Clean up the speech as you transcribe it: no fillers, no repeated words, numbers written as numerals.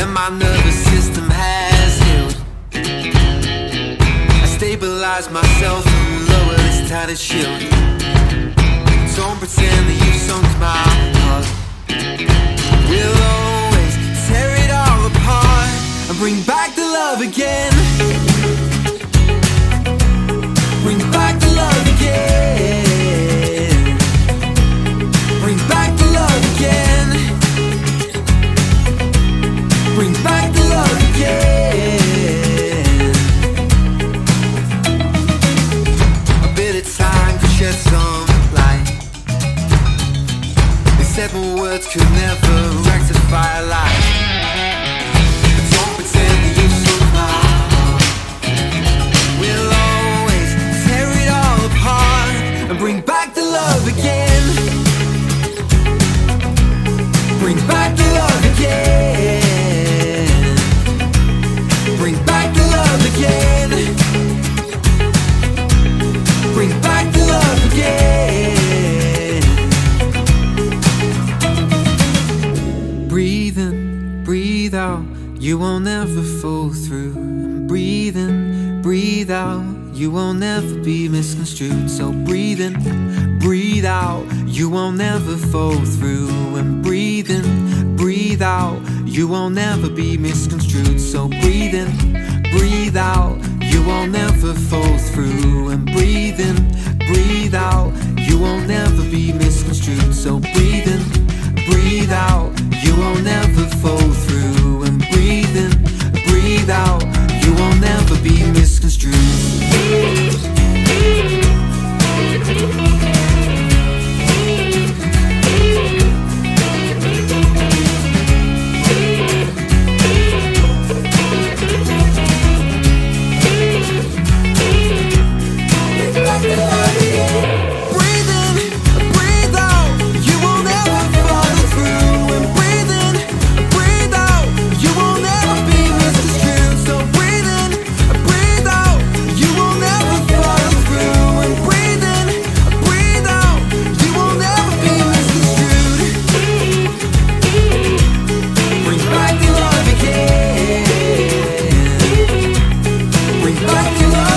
and my nervous system has healed. I stabilize myself and lower this tattered shield. Don't pretend that you've sunk my heart. We'll always tear it all apart and bring back the love again. Bring back the love again. Bring back the love again. Bring back the love again. A bit of time to shed some light. They said more words could never rectify a lie. But don't pretend that you saw my heart. We'll always tear it all apart and bring back the love again. Bring back the love again. Bring back the love again. Bring back the love again. Breathe in, breathe out, you won't ever fall through. And breathe in, breathe out, you won't ever be misconstrued. So breathe in, breathe out, you won't ever fall through. And breathe in, breathe out, you won't ever be misconstrued. So breathe in, breathe out, you won't ever fall through. And breathe in, breathe out, you won't ever be misconstrued. So breathe in, breathe out, you won't ever fall through. And breathe in, breathe out, you won't ever be misconstrued. Bring back the love.